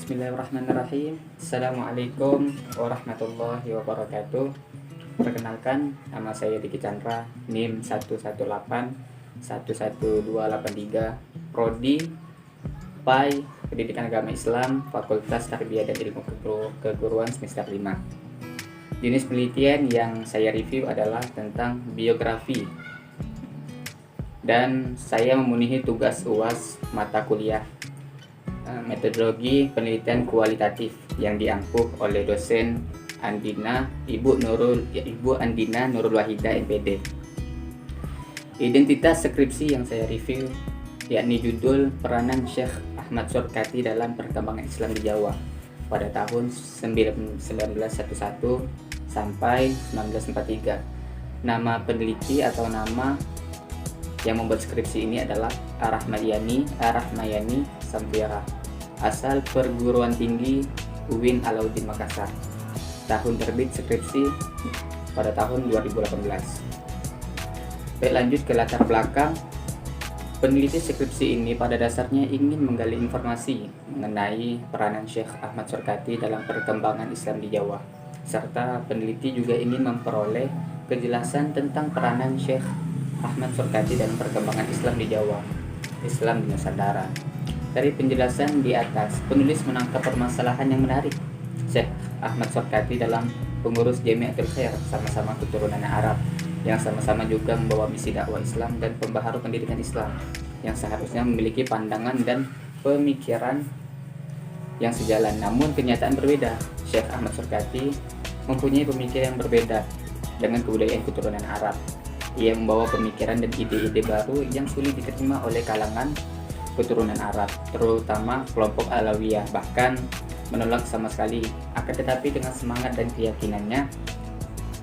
Bismillahirrahmanirrahim. Assalamualaikum warahmatullahi wabarakatuh. Perkenalkan, nama saya Diki Chandra, NIM 118-11283, Prodi PAI Pendidikan Agama Islam, Fakultas Tarbiyah dan Ilmu Keguruan semester 5. Jenis penelitian yang saya review adalah tentang biografi, dan saya memenuhi tugas UAS mata kuliah metodologi penelitian kualitatif yang diampuh oleh dosen Ibu Andina Nurul Wahidah MPD. Identitas skripsi yang saya review yakni judul Peranan Syekh Ahmad Surkati dalam Perkembangan Islam di Jawa pada tahun 1911 sampai 1943. Nama peneliti atau nama yang membuat skripsi ini adalah Arahmayani Sampiera, asal perguruan tinggi UIN Alauddin Makassar. Tahun terbit skripsi pada tahun 2018. Baik, lanjut ke latar belakang. Peneliti skripsi ini pada dasarnya ingin menggali informasi mengenai peranan Syekh Ahmad Surkati dalam perkembangan Islam di Jawa, serta peneliti juga ingin memperoleh kejelasan tentang peranan Syekh Ahmad Surkati dalam perkembangan Islam di Jawa, Islam di Nusantara. Dari penjelasan di atas, penulis menangkap permasalahan yang menarik. Syekh Ahmad Surkati dalam pengurus Jamiatul Khair, sama-sama keturunan Arab, yang sama-sama juga membawa misi dakwah Islam dan pembaharu pendidikan Islam, yang seharusnya memiliki pandangan dan pemikiran yang sejalan. Namun kenyataan berbeda. Syekh Ahmad Surkati mempunyai pemikiran yang berbeda dengan kebudayaan keturunan Arab. Ia membawa pemikiran dan ide-ide baru yang sulit diterima oleh kalangan keturunan Arab, terutama kelompok Alawiyah, bahkan menolak sama sekali. Akan tetapi dengan semangat dan keyakinannya,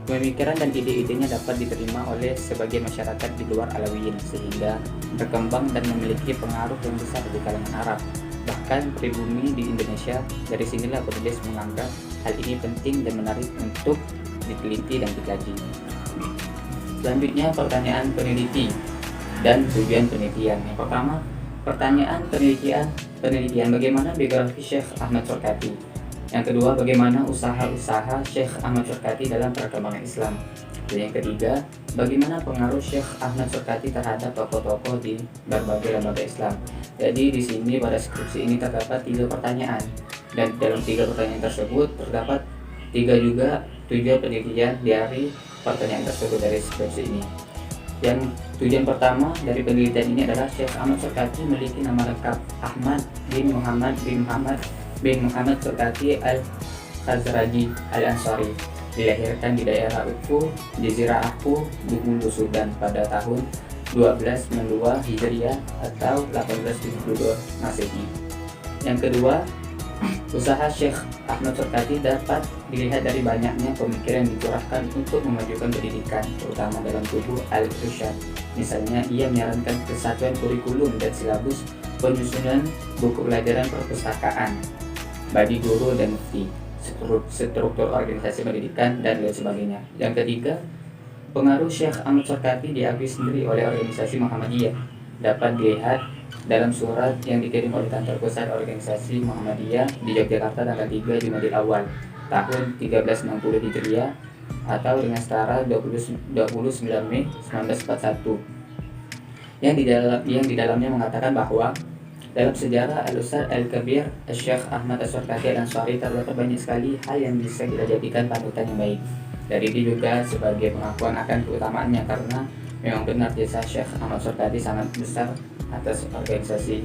pemikiran dan ide-idenya dapat diterima oleh sebagian masyarakat di luar Alawiyin, sehingga berkembang dan memiliki pengaruh yang besar di kalangan Arab, bahkan pribumi di Indonesia. Dari sinilah penulis menganggap hal ini penting dan menarik untuk diteliti dan dikaji. Selanjutnya, pertanyaan peneliti dan tujuan penelitian. Yang pertama, pertanyaan penelitian bagaimana biografi Syekh Ahmad Surkati. Yang kedua, bagaimana usaha-usaha Syekh Ahmad Surkati dalam perkembangan Islam. Dan yang ketiga, bagaimana pengaruh Syekh Ahmad Surkati terhadap tokoh-tokoh di berbagai lembaga Islam. Jadi di sini pada skripsi ini terdapat 3 pertanyaan, dan dalam 3 pertanyaan tersebut terdapat 3 juga tujuan penelitian dari pertanyaan tersebut dari skripsi ini. Yang tujuan pertama dari penelitian ini adalah Syekh Ahmad Surkati memiliki nama lengkap Ahmad bin Muhammad Surkati Al-Khazraji Al-Ansari. Dilahirkan di daerah Uku, Jazirah Aku, Bengkulu, Sudan pada tahun 1292 Hijriah atau 1872 Masehi. Yang kedua, usaha Syekh Ahmad Surkati dapat dilihat dari banyaknya pemikiran yang dicurahkan untuk memajukan pendidikan, terutama dalam tubuh Al-Irsyad. Misalnya, ia menyarankan kesatuan kurikulum dan silabus, penyusunan buku pelajaran perpustakaan bagi guru dan mufti, struktur organisasi pendidikan, dan lain sebagainya. Yang ketiga, pengaruh Syekh Ahmad Surkati diakui sendiri oleh organisasi Muhammadiyah. Dapat dilihat dalam surat yang dikirim oleh kantor pusat organisasi Muhammadiyah di Yogyakarta tanggal 3 Jumadil Awal tahun 1360 Hijriah atau dengan setara 29 Mei 1941, yang di dalamnya mengatakan bahwa dalam sejarah Al-Ustadz Al-Kabir Syekh Ahmad Surkati Al-Ansari terdapat banyak sekali hal yang bisa kita jadikan panutan yang baik. Dari itu juga sebagai pengakuan akan keutamaannya, karena memang benar jasa Syekh Ahmad Surkati sangat besar atas organisasi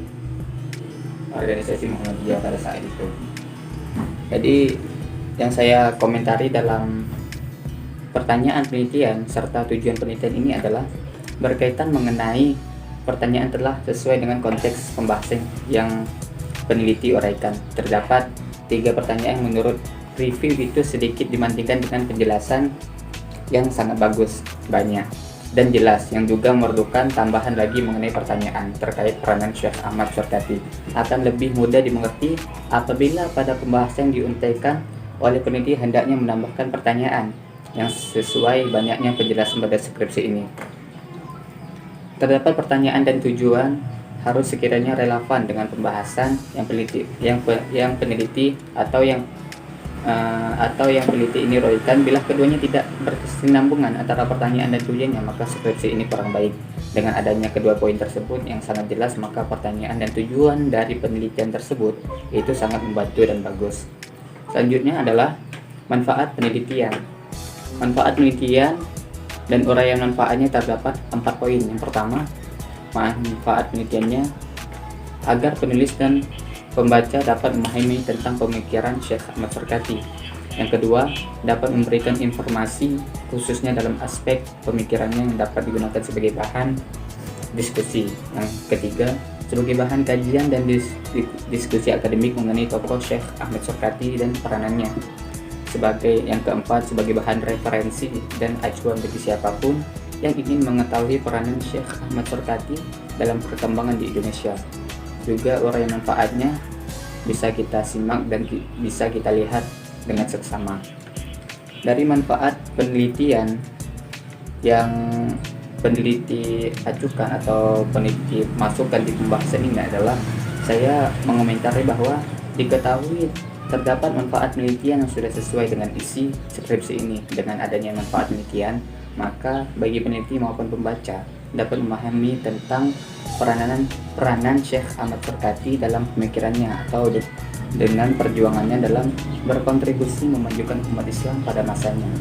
Muhammadiyah pada saat itu. Jadi yang saya komentari dalam pertanyaan penelitian serta tujuan penelitian ini adalah berkaitan mengenai pertanyaan telah sesuai dengan konteks pembahasan yang peneliti uraikan. Terdapat 3 pertanyaan yang menurut review itu sedikit dibandingkan dengan penjelasan yang sangat bagus, banyak dan jelas, yang juga memerlukan tambahan lagi mengenai pertanyaan terkait peranan Syekh Ahmad Surkati. Akan lebih mudah dimengerti apabila pada pembahasan yang diuraikan oleh peneliti hendaknya menambahkan pertanyaan yang sesuai banyaknya penjelasan pada skripsi ini. Terdapat pertanyaan dan tujuan harus sekiranya relevan dengan pembahasan yang peneliti atau yang peneliti ini uraikan. Bila keduanya tidak berkesinambungan antara pertanyaan dan tujuannya, maka skripsi ini kurang baik. Dengan adanya kedua poin tersebut yang sangat jelas, maka pertanyaan dan tujuan dari penelitian tersebut itu sangat membantu dan bagus. Selanjutnya adalah manfaat penelitian. Manfaat penelitian dan uraian manfaatnya terdapat 4 poin. Yang pertama, manfaat penelitiannya agar penulis dan pembaca dapat memahami tentang pemikiran Syekh Ahmad Surqati. Yang kedua, dapat memberikan informasi khususnya dalam aspek pemikirannya yang dapat digunakan sebagai bahan diskusi. Yang ketiga, sebagai bahan kajian dan diskusi akademik mengenai tokoh Syekh Ahmad Surqati dan peranannya. Yang keempat, sebagai bahan referensi dan acuan bagi siapapun yang ingin mengetahui peranan Syekh Ahmad Surqati dalam perkembangan di Indonesia. Juga uraian manfaatnya bisa kita simak dan bisa kita lihat dengan seksama. Dari manfaat penelitian yang peneliti ajukan atau peneliti masukkan di pembahasan ini adalah saya mengomentari bahwa diketahui terdapat manfaat penelitian yang sudah sesuai dengan isi skripsi ini. Dengan adanya manfaat penelitian, maka bagi peneliti maupun pembaca dapat memahami tentang peranan Syekh Ahmad Surqati dalam pemikirannya atau dengan perjuangannya dalam berkontribusi memajukan umat Islam pada masanya.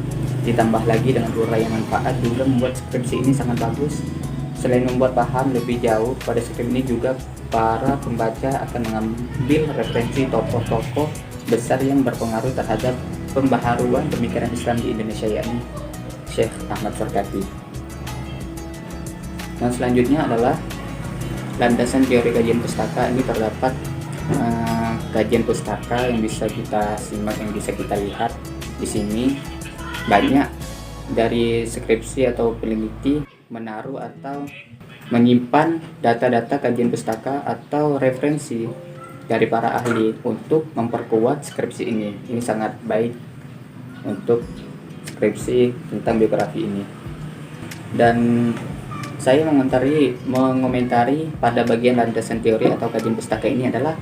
Ditambah lagi dengan uraian manfaat juga membuat skripsi ini sangat bagus. Selain membuat paham lebih jauh pada skripsi ini, juga para pembaca akan mengambil referensi tokoh-tokoh besar yang berpengaruh terhadap pembaharuan pemikiran Islam di Indonesia, yakni Syekh Ahmad Surqati. Nah, selanjutnya adalah landasan teori kajian pustaka. Ini terdapat kajian pustaka yang bisa kita simak, yang bisa kita lihat di sini. Banyak dari skripsi atau peneliti menaruh atau menyimpan data-data kajian pustaka atau referensi dari para ahli untuk memperkuat skripsi ini. Ini sangat baik untuk skripsi tentang biografi ini. Dan saya mengomentari pada bagian landasan teori atau kajian pustaka ini adalah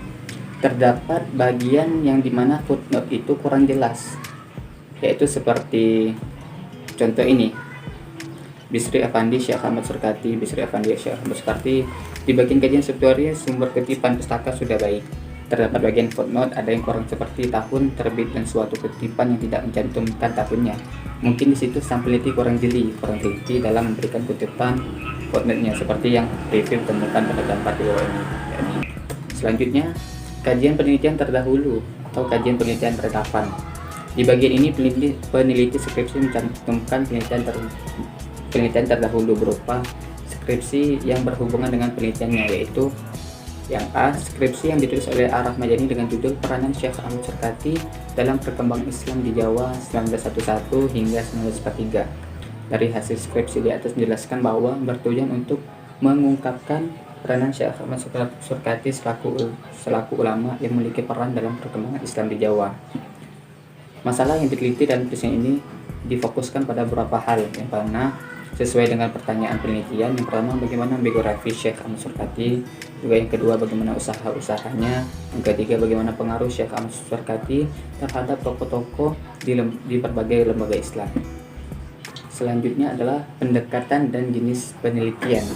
terdapat bagian yang dimana footnote itu kurang jelas, yaitu seperti contoh ini: Bisri Effendi Syekh Ahmad Surqati, Bisri Effendi Syekh Ahmad Surqati. Di bagian kajian subteori sumber kutipan pustaka sudah baik. Terdapat bagian footnote ada yang kurang seperti tahun terbit dan suatu kutipan yang tidak mencantumkan tahunnya. Mungkin di situ sang peneliti kurang teliti dalam memberikan kutipan footnote-nya seperti yang review temukan pada gambar di bawah ini. Selanjutnya, kajian penelitian terdahulu atau kajian penelitian relevan. Di bagian ini peneliti skripsi mencantumkan penelitian terdahulu berupa skripsi yang berhubungan dengan penelitiannya, yaitu yang A, skripsi yang ditulis oleh A.Rahmayani dengan judul Peranan Syekh Ahmad Surqati dalam Perkembangan Islam di Jawa 1911 hingga 1943. Dari hasil skripsi di atas menjelaskan bahwa bertujuan untuk mengungkapkan peranan Syekh Ahmad Surqati selaku ulama yang memiliki peran dalam perkembangan Islam di Jawa. Masalah yang diteliti dalam tulisan ini difokuskan pada beberapa hal, yang mana sesuai dengan pertanyaan penelitian. Yang pertama, bagaimana biografi Syekh Ahmad Surqati. Juga yang kedua, bagaimana usaha-usahanya. Yang ketiga, bagaimana pengaruh Syekh Ahmad Surqati terhadap tokoh-tokoh di berbagai lembaga Islam. Selanjutnya adalah pendekatan dan jenis penelitian.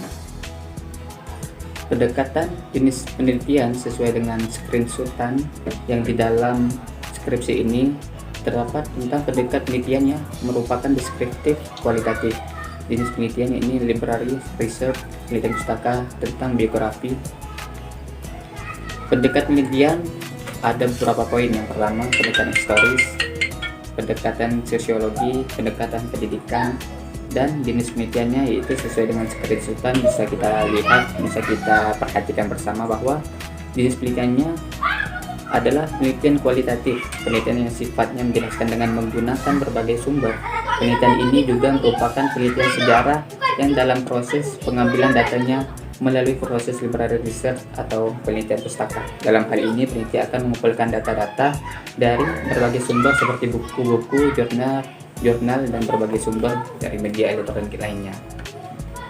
Pendekatan jenis penelitian sesuai dengan screenshotan yang di dalam skripsi ini terdapat tentang pendekat penelitiannya merupakan deskriptif kualitatif. Jenis penelitian ini library research, penelitian pustaka tentang biografi. Pendekat penelitian ada beberapa poin. Yang pertama, pendekatan historis, pendekatan sosiologi, pendekatan pendidikan, dan jenis penelitiannya yaitu sesuai dengan screenshotan bisa kita lihat, bisa kita perhatikan bersama bahwa jenis penelitiannya adalah penelitian kualitatif, penelitian yang sifatnya menjelaskan dengan menggunakan berbagai sumber. Penelitian ini juga merupakan penelitian sejarah yang dalam proses pengambilan datanya melalui proses library research atau penelitian pustaka. Dalam hal ini, peneliti akan mengumpulkan data-data dari berbagai sumber seperti buku-buku, jurnal, dan berbagai sumber dari media elektronik lainnya.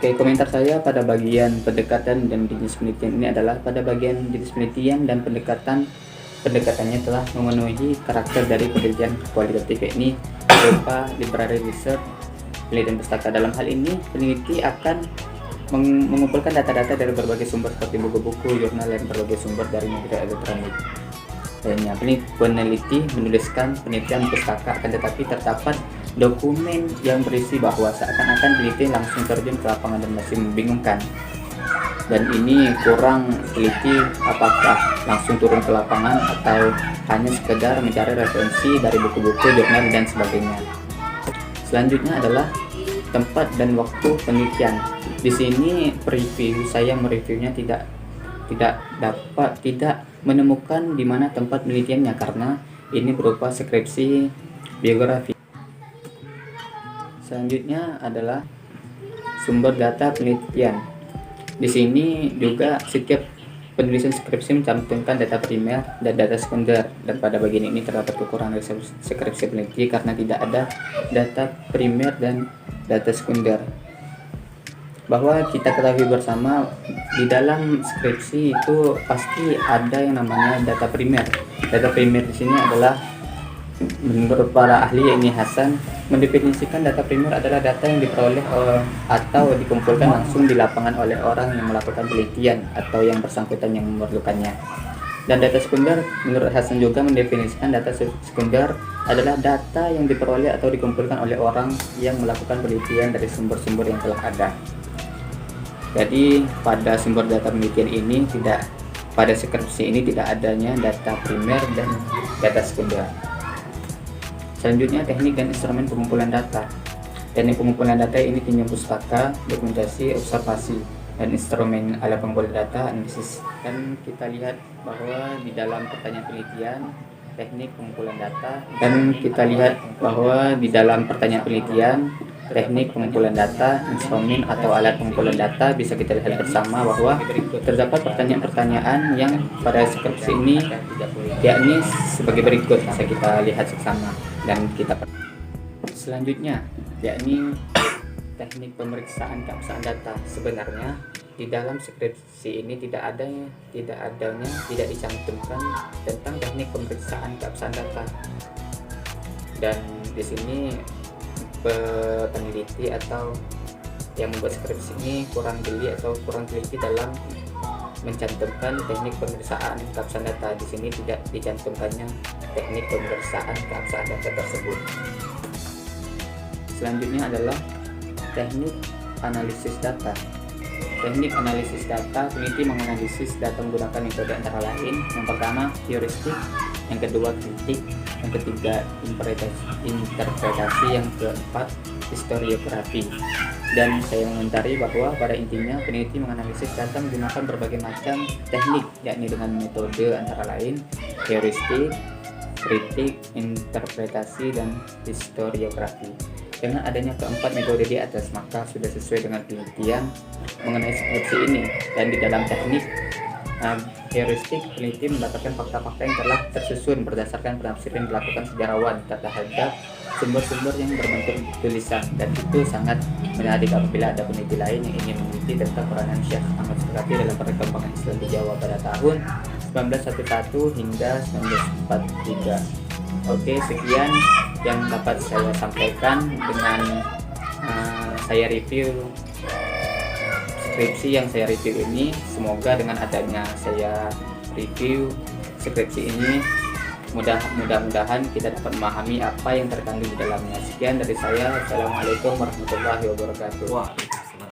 Oke, komentar saya pada bagian pendekatan dan jenis penelitian ini adalah pada bagian jenis penelitian dan pendekatannya telah memenuhi karakter dari penelitian kualitatif, yakni berupa library research, penelitian pustaka. Dalam hal ini, peneliti akan mengumpulkan data-data dari berbagai sumber seperti buku-buku, jurnal, dan berbagai sumber dari media elektronik. Lainnya, peneliti menuliskan penelitian pustaka, akan tetapi terdapat dokumen yang berisi bahwa seakan-akan peneliti langsung terjun ke lapangan dan masih membingungkan. Dan ini kurang teliti apakah langsung turun ke lapangan atau hanya sekedar mencari referensi dari buku-buku, jurnal, dan sebagainya. Selanjutnya adalah tempat dan waktu penelitian. Di sini saya mereviewnya tidak menemukan di mana tempat penelitiannya karena ini berupa skripsi biografi. Selanjutnya adalah sumber data penelitian. Di sini juga setiap penulisan skripsi mencantumkan data primer dan data sekunder, dan pada bagian ini terdapat kekurangan skripsi peneliti karena tidak ada data primer dan data sekunder. Bahwa kita ketahui bersama di dalam skripsi itu pasti ada yang namanya data primer. Data primer di sini adalah, menurut para ahli yakni Hasan, mendefinisikan data primer adalah data yang diperoleh atau dikumpulkan langsung di lapangan oleh orang yang melakukan penelitian atau yang bersangkutan yang memerlukannya. Dan data sekunder, menurut Hasan juga mendefinisikan data sekunder adalah data yang diperoleh atau dikumpulkan oleh orang yang melakukan penelitian dari sumber-sumber yang telah ada. Jadi pada sumber data penelitian ini pada skripsi ini tidak adanya data primer dan data sekunder. Selanjutnya, teknik dan instrumen pengumpulan data. Teknik pengumpulan data ini tinjau pustaka, dokumentasi, observasi, dan instrumen alat pengumpulan data, analisis. Dan kita lihat bahwa di dalam pertanyaan penelitian, teknik pengumpulan data, teknik pengumpulan data, instrumen atau alat pengumpulan data, bisa kita lihat bersama bahwa terdapat pertanyaan-pertanyaan yang pada skripsi ini yakni sebagai berikut. Bisa kita lihat bersama dan kita selanjutnya yakni teknik pemeriksaan keabsahan data. Sebenarnya di dalam skripsi ini tidak dicantumkan tentang teknik pemeriksaan keabsahan data, dan di sini peneliti atau yang membuat skripsi ini kurang jeli atau kurang teliti dalam mencantumkan teknik pemeriksaan keabsahan data. Di sini tidak dicantumkannya teknik pemeriksaan keabsahan data tersebut. Selanjutnya adalah teknik analisis data. Teknik analisis data, peneliti menganalisis data menggunakan metode antara lain: yang pertama heuristik, yang kedua kritik, yang ketiga interpretasi, yang keempat historiografi. Dan saya mengomentari bahwa pada intinya peneliti menganalisis data menggunakan berbagai macam teknik, yakni dengan metode antara lain heuristik, kritik, interpretasi, dan historiografi. Dengan adanya keempat metode di atas, maka sudah sesuai dengan penelitian mengenai skripsi ini. Dan di dalam teknik heuristik, peneliti mendapatkan fakta-fakta yang telah tersusun berdasarkan penafsiran yang dilakukan sejarawan terhadap sumber-sumber yang berbentuk tulisan, dan itu sangat menarik apabila ada peneliti lain yang ingin meneliti tentang peranan Syekh Ahmad Sukati dalam perkembangan Islam di Jawa pada tahun 1911 hingga 1943. Oke, sekian yang dapat saya sampaikan dengan saya review skripsi yang saya review ini. Semoga dengan adanya saya review skripsi ini mudah-mudahan kita dapat memahami apa yang terkandung di dalamnya. Sekian dari saya. Assalamualaikum warahmatullahi wabarakatuh.